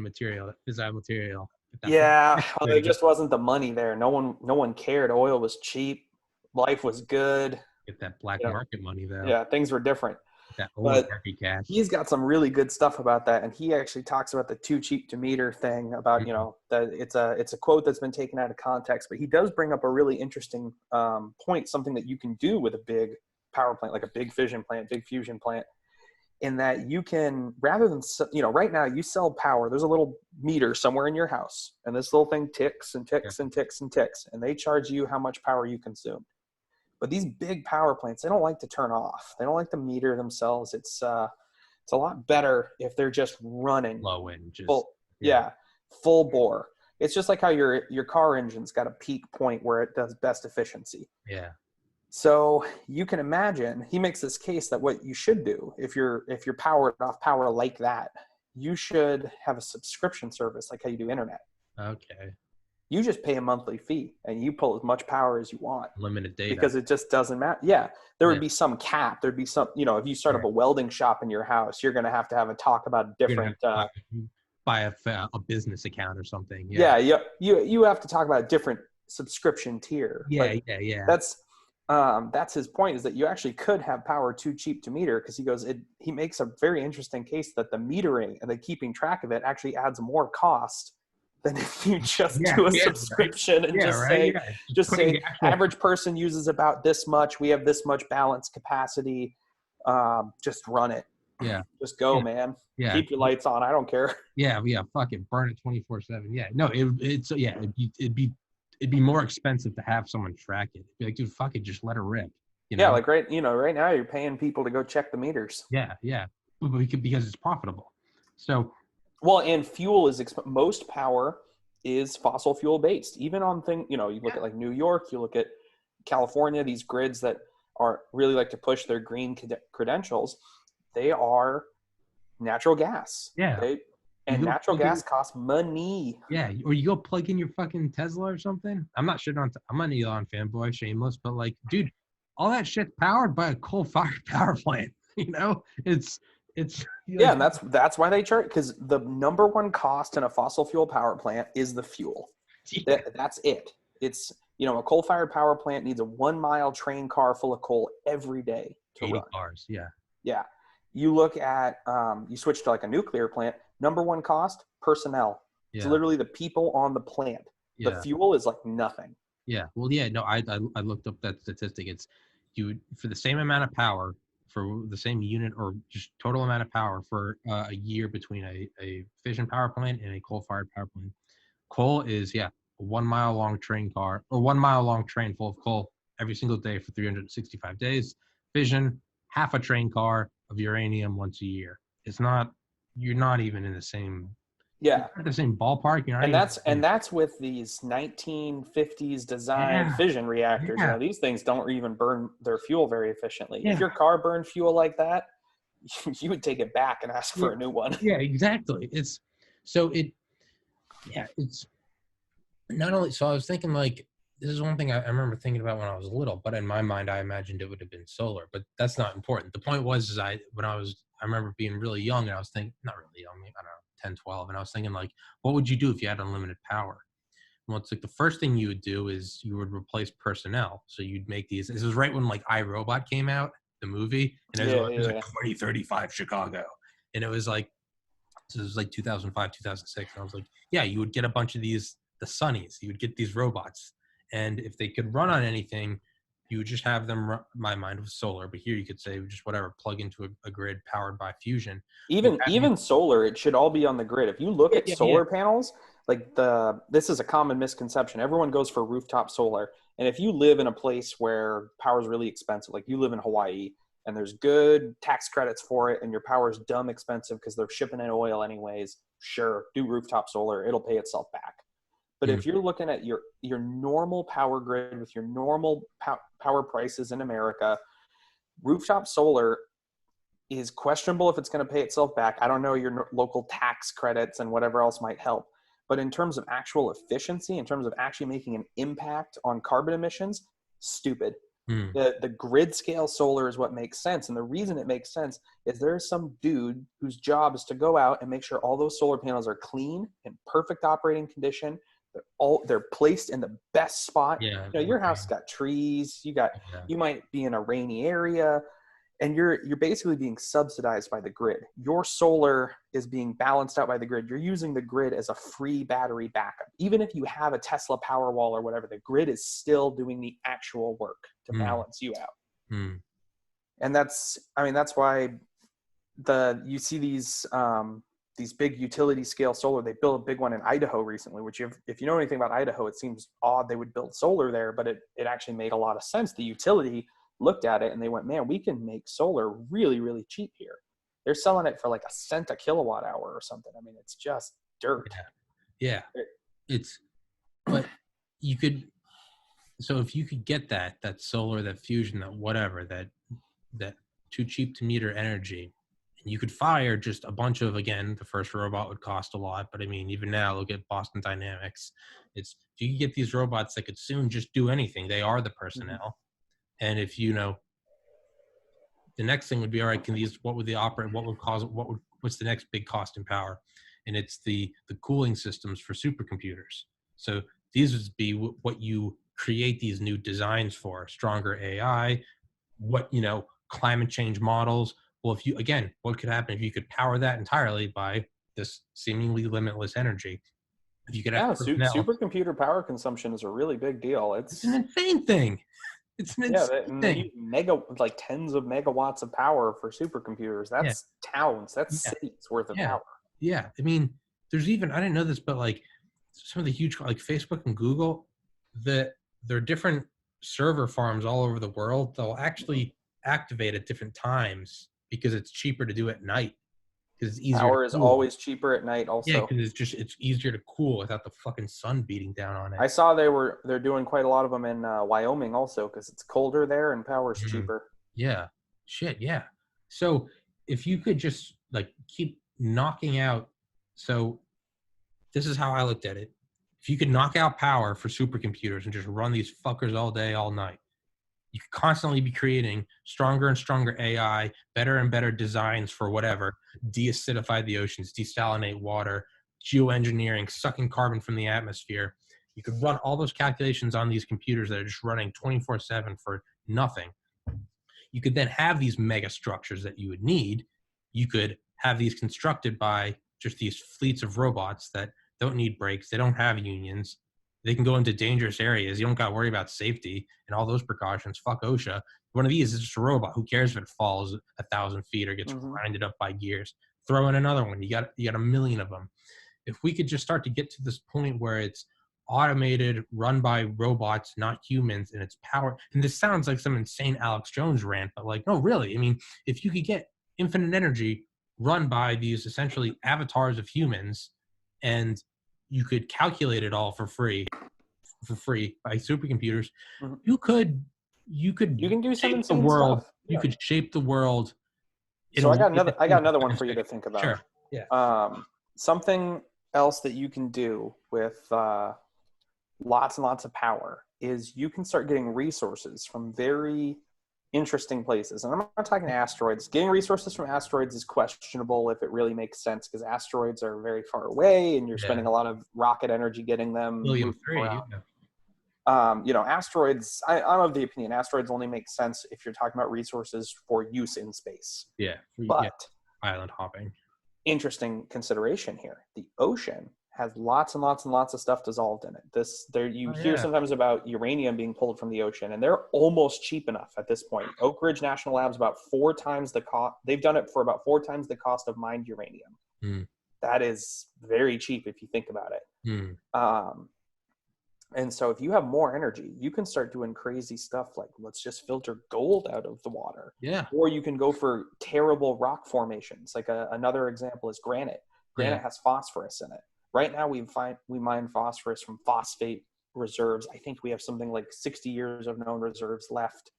material, fissile material. Yeah, there just wasn't the money there. No one cared. Oil was cheap. Life was good. Get that black market money, though. Yeah, things were different. That oligarchy cash. He's got some really good stuff about that, and he actually talks about the too cheap to meter thing. About that it's a quote that's been taken out of context, but he does bring up a really interesting point. Something that you can do with a big power plant, like a big fission plant, big fusion plant, in that you can rather than right now you sell power. There's a little meter somewhere in your house, and this little thing ticks and ticks and ticks and ticks, and they charge you how much power you consume. But these big power plants, they don't like to turn off. They don't like to meter themselves. It's a lot better if they're just running. Low end, full bore. It's just like how your car engine's got a peak point where it does best efficiency. Yeah. So you can imagine, he makes this case that what you should do if you're powered off power like that, you should have a subscription service like how you do internet. Okay. You just pay a monthly fee and you pull as much power as you want. Limited data. Because it just doesn't matter. Yeah. There would be some cap. There'd be some, if you start up a welding shop in your house, you're going to have a talk about different. Buy a business account or something. Yeah. You have to talk about a different subscription tier. Yeah. That's his point, is that you actually could have power too cheap to meter, because he makes a very interesting case that the metering and the keeping track of it actually adds more cost than if you just do a subscription and just say average person uses about this much. We have this much balance capacity. Just run it. Yeah. Just go, man. Yeah. Keep your lights on. I don't care. Yeah. Fuck it. Burn it 24/7. Yeah. No, it'd be more expensive to have someone track it. It'd be like, dude, fuck it. Just let it rip. Yeah. Like right now you're paying people to go check the meters. Yeah. Yeah. Because it's profitable. So. Well, and fuel is most power is fossil fuel based. Even on you look at like New York, you look at California, these grids that are really like to push their green credentials, they are natural gas. Yeah. And go natural plug in gas costs money. yeah, or you go plug in your fucking Tesla or something. I'm not shitting on. I'm an Elon fanboy, shameless, but like, dude, all that shit's powered by a coal-fired power plant. You know, it's Yeah, like, and that's why they charge, because the number one cost in a fossil fuel power plant is the fuel. yeah, That's it. It's, a coal-fired power plant needs a 1-mile train car full of coal every day to 80 run. cars. Yeah, Yeah. You look at, you switch to like a nuclear plant, number one cost, personnel. It's yeah, literally the people on the plant. The yeah, fuel is like nothing. yeah. Well, yeah. No, I looked up that statistic. It's for the same amount of power for the same unit or just total amount of power for a year between a fission power plant and a coal-fired power plant. Coal is a 1 mile long train car or 1 mile long train full of coal every single day for 365 days. Fission, half a train car of uranium once a year. You're not even in the same, Yeah. ballpark. You're not And even, that's with these 1950s designed yeah, fission reactors. yeah, These things don't even burn their fuel very efficiently. If yeah, your car burned fuel like that, you would take it back and ask yeah, for a new one. yeah, exactly. It's not only, so I was thinking like, this is one thing I remember thinking about when I was little, but in my mind, I imagined it would have been solar, but that's not important. The point was, I remember being really young and I was thinking, not really young, I don't know, 10, 12. And I was thinking like, what would you do if you had unlimited power? Well, it's like the first thing you would do is you would replace personnel. So you'd make this was right when like iRobot came out, the movie, and it was like Yeah. 2035 Chicago. And it was like, so it was like 2005, 2006. And I was like, yeah, you would get a bunch of these, the Sunnies, you would get these robots. And if they could run on anything, you would just have them run, my mind was solar, but here you could say just whatever, plug into a grid powered by fusion. Even solar, it should all be on the grid. If you look Yeah, at yeah, yeah. solar panels, like this is a common misconception. Everyone goes for rooftop solar. And if you live in a place where power is really expensive, like you live in Hawaii and there's good tax credits for it and your power is dumb expensive because they're shipping in oil anyways, sure, do rooftop solar. It'll pay itself back. But Mm, if you're looking at your normal power grid with your normal power prices in America, rooftop solar is questionable if it's going to pay itself back. I don't know your local tax credits and whatever else might help. But in terms of actual efficiency, in terms of actually making an impact on carbon emissions, stupid. mm, The grid scale solar is what makes sense. And the reason it makes sense is there's some dude whose job is to go out and make sure all those solar panels are clean, in perfect operating condition. They're placed in the best spot. yeah, Your house okay, got trees, yeah, you might be in a rainy area, and you're basically being subsidized by the grid. Your solar is being balanced out by the grid. You're using the grid as a free battery backup. Even if you have a Tesla Powerwall or whatever, the grid is still doing the actual work to mm, balance you out. mm, And that's why you see these big utility scale solar. They built a big one in Idaho recently, which if you know anything about Idaho, it seems odd they would build solar there, but it actually made a lot of sense. The utility looked at it and they went, man, we can make solar really, really cheap here. They're selling it for like a cent a kilowatt hour or something. I mean, it's just dirt. yeah. It's, but you could, so if you could get that solar, that fusion, that whatever, that too cheap to meter energy, and you could fire just a bunch of, again, the first robot would cost a lot, but I mean, even now, look at Boston Dynamics. If you could get these robots that could soon just do anything, they are the Mhm. personnel. And if the next thing would be, all right, what would they operate? What's the next big cost in power? And it's the cooling systems for supercomputers. So these would be what you create these new designs for: stronger AI, climate change models. Well, what could happen if you could power that entirely by this seemingly limitless energy? If you could have Yeah, personnel, supercomputer power consumption is a really big deal. it's an insane thing. It's an insane And they thing. use like tens of megawatts of power for supercomputers. Yeah, That's towns, that's yeah, cities worth of yeah, power. yeah. I mean, there's even, I didn't know this, but like some of the huge, like Facebook and Google, there are different server farms all over the world. They'll actually activate at different times because it's cheaper to do at night because it's easier to Power is cool. always cheaper at night Yeah, also. because it's easier to cool without the fucking sun beating down on it. I saw they're doing quite a lot of them in Wyoming also because it's colder there and power's Mhm. cheaper. Yeah. Shit, yeah. So if you could just like keep knocking out So this is how I looked at it. If you could knock out power for supercomputers and just run these fuckers all day, all night, you could constantly be creating stronger and stronger AI, better and better designs for whatever, de-acidify the oceans, desalinate water, geoengineering, sucking carbon from the atmosphere. You could run all those calculations on these computers that are just running 24/7 for nothing. You could then have these mega structures that you would need. You could have these constructed by just these fleets of robots that don't need brakes. They don't have unions. They can go into dangerous areas. You don't got to worry about safety and all those precautions. Fuck OSHA. One of these is just a robot. Who cares if it falls 1,000 feet or gets grinded up by gears? Throw in another one. You got a million of them. If we could just start to get to this point where it's automated, run by robots, not humans, and its power. And this sounds like some insane Alex Jones rant, but like, no, really. I mean, if you could get infinite energy run by these essentially avatars of humans, and you could calculate it all for free by supercomputers, you can do some shape the insane world. stuff. You could shape the world. So I got another one for you to think about. Sure. Yeah. Something else that you can do with lots and lots of power is you can start getting resources from very interesting places. And I'm not talking asteroids. Getting resources from asteroids is questionable if it really makes sense, because asteroids are very far away and you're spending a lot of rocket energy getting them. Asteroids, I'm of the opinion asteroids only make sense if you're talking about resources for use in space. Island hopping. Interesting consideration here. The ocean has lots and lots and lots of stuff dissolved in it. You hear sometimes about uranium being pulled from the ocean, and they're almost cheap enough at this point. Oak Ridge National Lab's about 4 times the cost. They've done it for about 4 times the cost of mined uranium. That is very cheap if you think about it. And so if you have more energy, you can start doing crazy stuff like, let's just filter gold out of the water. Yeah. Or you can go for terrible rock formations. Like another example is granite. Granite has phosphorus in it. Right now we mine phosphorus from phosphate reserves. I think we have something like 60 years of known reserves left.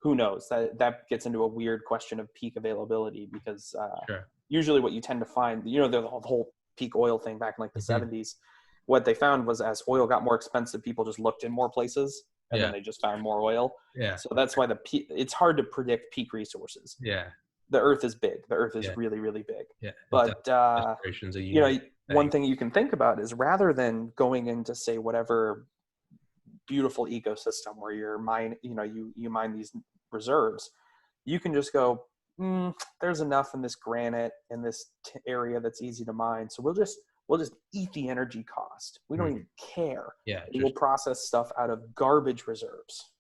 Who knows? That gets into a weird question of peak availability, because usually what you tend to find, the whole peak oil thing back in like the 70s, what they found was as oil got more expensive, people just looked in more places and then they just found more oil. So that's why it's hard to predict peak resources. The earth is big. The earth is really, really big. But, one thing you can think about is, rather than going into, say, whatever beautiful ecosystem where you mine these reserves, you can just go, there's enough in this granite in this area that's easy to mine. So we'll just eat the energy cost. We don't even care. We'll process stuff out of garbage reserves.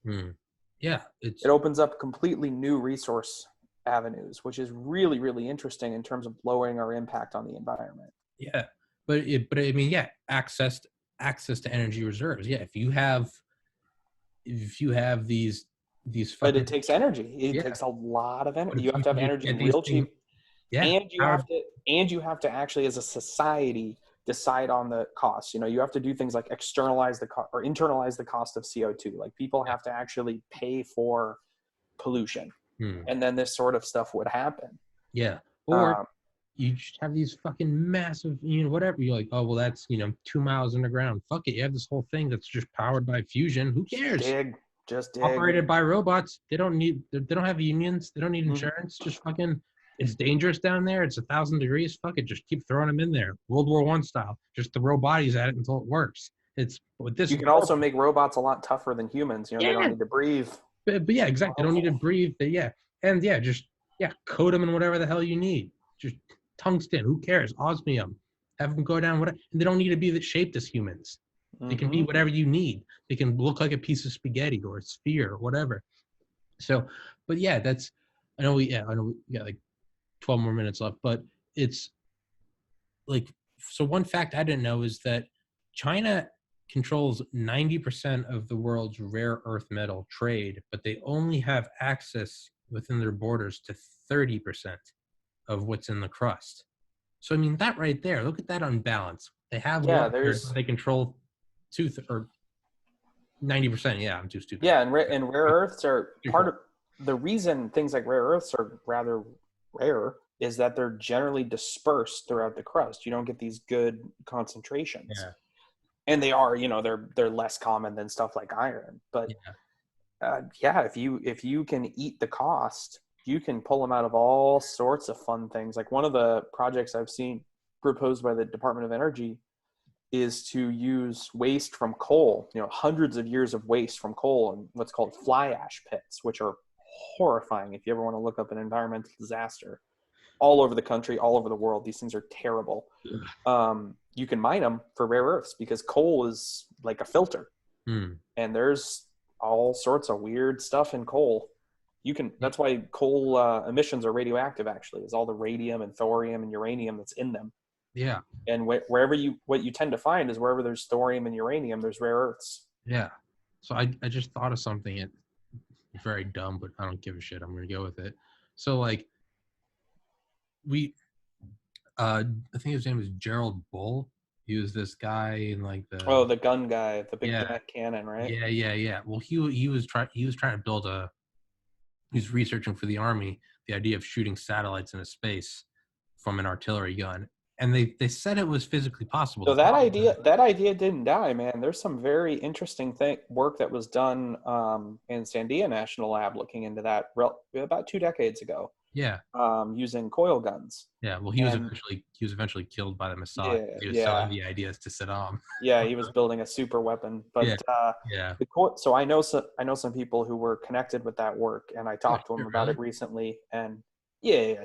It opens up completely new resource avenues, which is really, really interesting in terms of lowering our impact on the environment. Access to energy reserves. If you have these but it takes energy. It takes a lot of energy. You have to have energy real cheap. And you have to actually, as a society, decide on the cost. You have to do things like internalize the cost of CO2. Like, people have to actually pay for pollution. And then this sort of stuff would happen. Or you just have these fucking massive, whatever. You're like, oh, well, that's, 2 miles underground. Fuck it. You have this whole thing that's just powered by fusion. Who cares? Just dig. Operated by robots. They don't have unions. They don't need insurance. Just fucking, it's dangerous down there. It's 1,000 degrees. Fuck it. Just keep throwing them in there. World War I style. Just throw bodies at it until it works. It's with this. You can also make robots a lot tougher than humans. They don't need to breathe. But exactly. They don't need to breathe. Just coat them in whatever the hell you need. Just tungsten. Who cares? Osmium. Have them go down. Whatever. And they don't need to be shaped as humans. They can be whatever you need. They can look like a piece of spaghetti or a sphere or whatever. So, but that's. I know we got like 12 more minutes left, but it's like, so one fact I didn't know is that China controls 90% of the world's rare earth metal trade, but they only have access within their borders to 30% of what's in the crust. So, I mean, that right there, look at that unbalance. They have they control 90%. Yeah, I'm too stupid. Yeah, and rare earths are part of the reason things like rare earths are rather rare is that they're generally dispersed throughout the crust. You don't get these good concentrations. Yeah. And they are, they're less common than stuff like iron. But if you can eat the cost, you can pull them out of all sorts of fun things. Like one of the projects I've seen proposed by the Department of Energy is to use waste from coal, hundreds of years of waste from coal and what's called fly ash pits, which are horrifying. If you ever want to look up an environmental disaster, all over the country, all over the world, these things are terrible. You can mine them for rare earths because coal is like a filter. And there's all sorts of weird stuff in coal. That's why coal emissions are radioactive, actually, is all the radium and thorium and uranium that's in them. Yeah. And what you tend to find is wherever there's thorium and uranium, there's rare earths. Yeah. So I just thought of something. It's very dumb, but I don't give a shit. I'm going to go with it. So like I think his name was Gerald Bull. He was this guy in like the gun guy, the big giant cannon, right? Yeah. Well, he was trying to build he was researching for the Army the idea of shooting satellites into space from an artillery gun. And they said it was physically possible. So that idea didn't die, man. There's some very interesting work that was done in Sandia National Lab looking into that about 2 decades ago. Yeah. Using coil guns. Yeah. Well, he was eventually killed by the Mossad. He was selling the ideas to Saddam. Yeah, he was building a super weapon. But so I know some people who were connected with that work, and I talked to them about it recently. And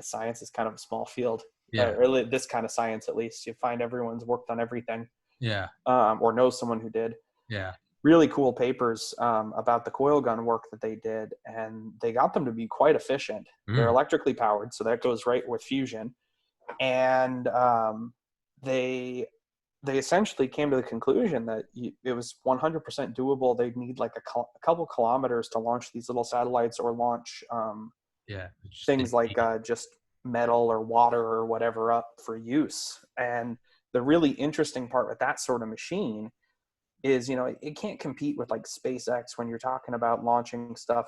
science is kind of a small field. Yeah. Or this kind of science, at least. You find everyone's worked on everything. Yeah. Or knows someone who did. Yeah. Really cool papers about the coil gun work that they did, and they got them to be quite efficient. They're electrically powered, so that goes right with fusion. And they essentially came to the conclusion that it was 100% doable. They'd need like a couple kilometers to launch these little satellites or launch things like just metal or water or whatever up for use. And the really interesting part with that sort of machine is, it can't compete with like SpaceX when you're talking about launching stuff,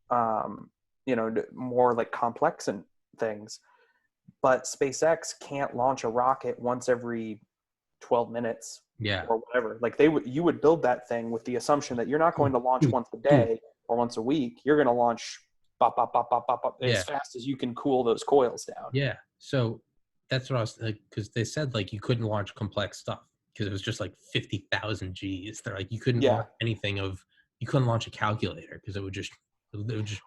more like complex and things. But SpaceX can't launch a rocket once every 12 minutes or whatever. Like you would build that thing with the assumption that you're not going to launch once a day or once a week. You're going to launch as fast as you can cool those coils down. Yeah. So that's what I was like, because they said like you couldn't launch complex stuff because it was just like 50,000 Gs. They're like, you couldn't launch you couldn't launch a calculator because it would just.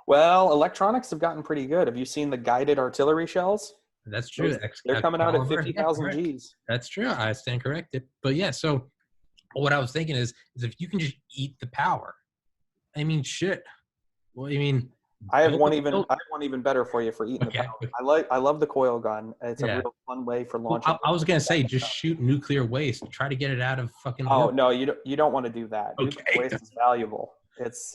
Well, electronics have gotten pretty good. Have you seen the guided artillery shells? That's true. They're coming out at 50,000 Gs. That's true. I stand corrected. But yeah, so what I was thinking is if you can just eat the power, I mean, shit. Well, I mean, I have one even better for you for eating the power. I love the coil gun. It's a real fun way for launching. Well, I was gonna say just shoot nuclear waste. Try to get it out of fucking. Oh no, you don't want to do that. Okay. Nuclear waste is valuable. It's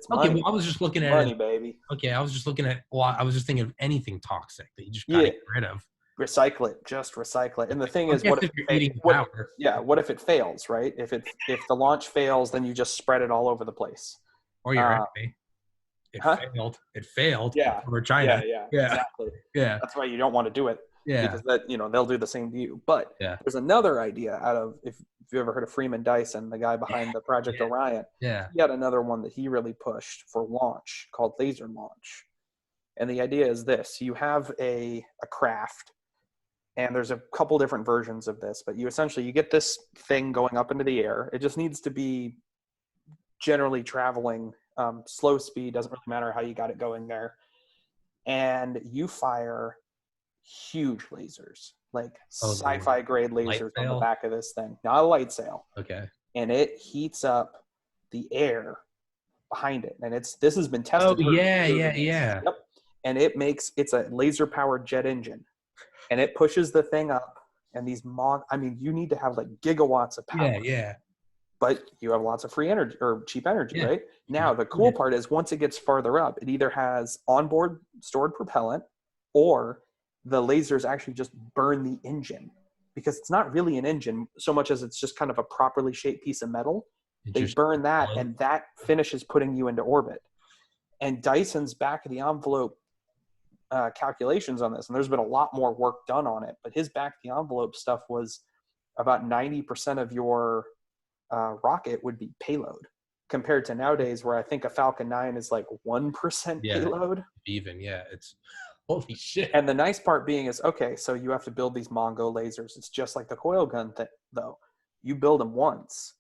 money. Okay, well, I was just looking at money, baby. Okay, I was just looking at. Well, I was just thinking of anything toxic that you just gotta get rid of. Recycle it. Just recycle it. And the thing is, what if it fails? Right? If the launch fails, then you just spread it all over the place. Or your enemy. It failed. Yeah. Over China. Yeah. Exactly. Yeah. That's why you don't want to do it. Yeah. Because they'll do the same to you. But there's another idea out of if you ever heard of Freeman Dyson, the guy behind the Project Orion. Yeah. He had another one that he really pushed for launch called laser launch. And the idea is this: you have a craft, and there's a couple different versions of this, but you get this thing going up into the air. It just needs to be generally traveling slow speed, doesn't really matter how you got it going there. And you fire huge lasers, like sci-fi grade lasers on the back of this thing. Not a light sail. Okay. And it heats up the air behind it. And this has been tested. Oh, yeah. Yep. And it's a laser powered jet engine. And it pushes the thing up, and you need to have like gigawatts of power. Yeah. But you have lots of free energy or cheap energy, right? Now, the cool part is once it gets farther up, it either has onboard stored propellant or the lasers actually just burn the engine, because it's not really an engine so much as it's just kind of a properly shaped piece of metal. They burn that, and that finishes putting you into orbit. And Dyson's back of the envelope calculations on this, and there's been a lot more work done on it, but his back the envelope stuff was about 90% of your rocket would be payload, compared to nowadays where I think a Falcon 9 is like 1% payload. Even, it's holy shit. And the nice part being is, okay, so you have to build these Mongo lasers. It's just like the coil gun thing, though. You build them once,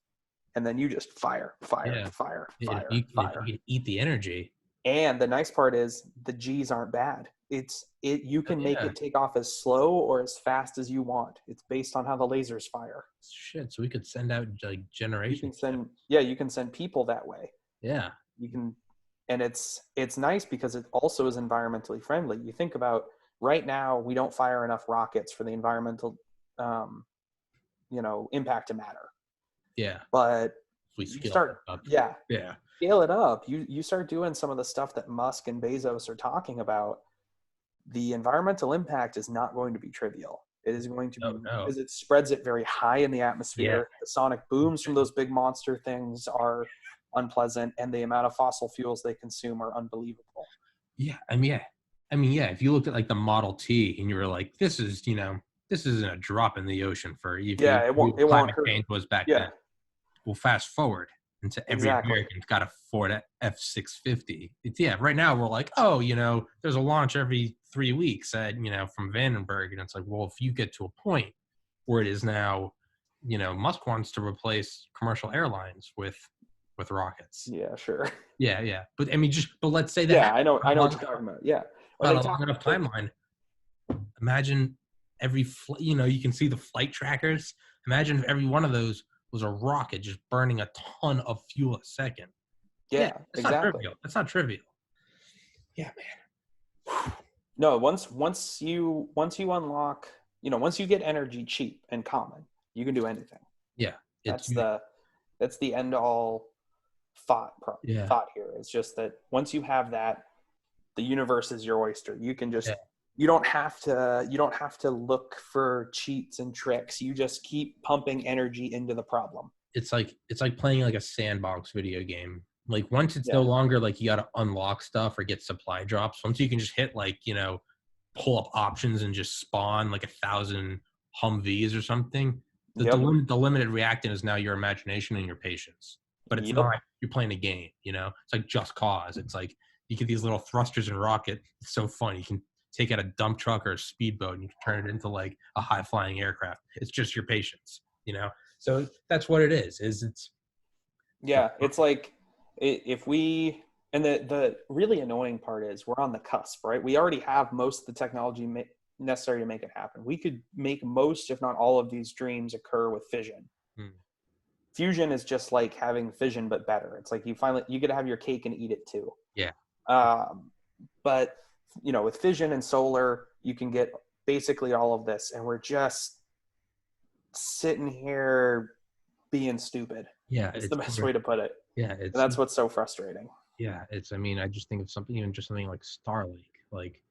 and then you just fire. You can eat the energy. And the nice part is the G's aren't bad. You can make it take off as slow or as fast as you want. It's based on how the lasers fire. Shit, so we could send out like generations. You can send people that way. Yeah. You can, and it's nice because it also is environmentally friendly. You think about right now, we don't fire enough rockets for the environmental, impact to matter. Yeah. But we scale it up. You start doing some of the stuff that Musk and Bezos are talking about. The environmental impact is not going to be trivial. It is going to be because it spreads it very high in the atmosphere. Yeah. The sonic booms from those big monster things are unpleasant, and the amount of fossil fuels they consume are unbelievable. Yeah, I mean, if you looked at like the Model T and you were like, this isn't a drop in the ocean for climate change was back then. Well, fast forward into every American's got to afford an F-650. Right now we're like, there's a launch every 3 weeks from Vandenberg. And it's like, well, if you get to a point where it is now, Musk wants to replace commercial airlines with rockets. Yeah, sure. Yeah. But I mean, but let's say that. Yeah, I know what you're talking about. Yeah. On a long enough timeline. Imagine every, you can see the flight trackers. Imagine if every one of those was a rocket just burning a ton of fuel a second. Yeah, exactly. That's not trivial. Yeah, man. No, once you unlock, once you get energy cheap and common, you can do anything. Yeah. That's the end all thought here. It's just that once you have that, the universe is your oyster. You can just you don't have to look for cheats and tricks. You just keep pumping energy into the problem. It's like playing like a sandbox video game. Like once it's no longer like you got to unlock stuff or get supply drops. Once you can just hit pull up options and just spawn like 1,000 Humvees or something. The limited reactant is now your imagination and your patience. But it's not like you're playing a game. It's like Just Cause. It's like you get these little thrusters and rocket. It's so fun. You can take out a dump truck or a speedboat and you can turn it into like a high flying aircraft. It's just your patience, So that's what it is. It's like if we, and the really annoying part is we're on the cusp, right? We already have most of the technology necessary to make it happen. We could make most, if not all of these dreams occur with fission. Fusion is just like having fission, but better. It's like you get to have your cake and eat it too. Yeah. But with fission and solar, you can get basically all of this, and we're just sitting here being stupid. Yeah, it's the best way to put it. Yeah, and that's what's so frustrating. Yeah, I just think of something like Starlink. Like,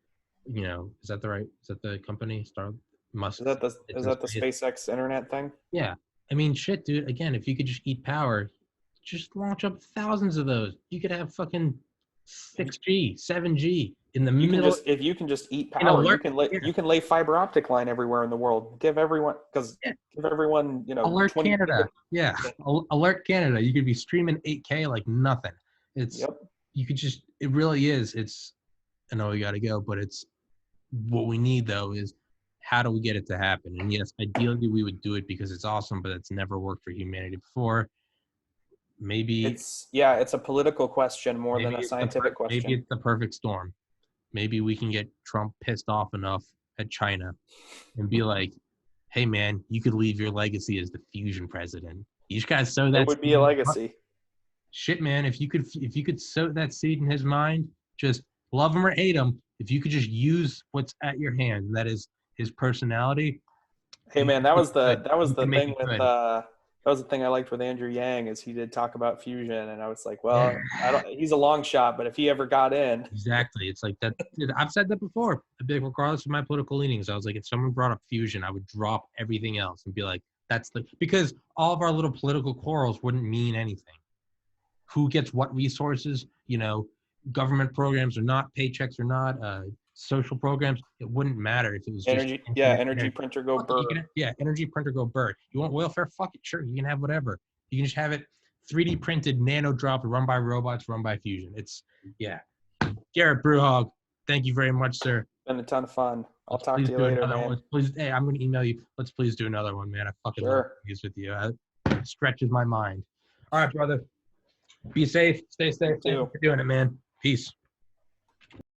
is that the company Musk? Is that the SpaceX internet thing? Yeah, I mean, shit, dude. Again, if you could just eat power, just launch up thousands of those. You could have fucking 6G, 7G in the middle. If you can just eat power, you can lay fiber optic line everywhere in the world. Give everyone, alert 20 Canada. Yeah, alert Canada. You could be streaming 8K like nothing. You could just. It really is. I know we got to go, but it's what we need though is how do we get it to happen? And yes, ideally we would do it because it's awesome, but it's never worked for humanity before. Maybe it's a political question more than a scientific question. Maybe it's the perfect storm. Maybe we can get Trump pissed off enough at China and be like, hey man, you could leave your legacy as the fusion president. You just gotta sow that. It would be a legacy. Shit, man, if you could sow that seed in his mind, just love him or hate him, if you could just use what's at your hand, and that is his personality. Hey man, that was the thing with that was the thing I liked with Andrew Yang is he did talk about fusion, and I was like, well, he's a long shot, but if he ever got in. Exactly. It's like that. I've said that before. Regardless of my political leanings, I was like, if someone brought up fusion, I would drop everything else and be like, because all of our little political quarrels wouldn't mean anything. Who gets what resources, government programs or not, paychecks or not, social programs, it wouldn't matter if it was just energy printer go Fuck it, bird. energy printer go bird. You want welfare? Fuck it, sure. You can have whatever. You can just have it 3D printed, nano dropped, run by robots, run by fusion. It's Gerrit Bruhaug, thank you very much, sir. Been a ton of fun. I'll Let's talk to you later, man. Hey, I'm going to email you. Let's please do another one, man. I fucking love these with you. It stretches my mind. All right, brother. Be safe. Stay safe. Thank you for doing it, man. Peace.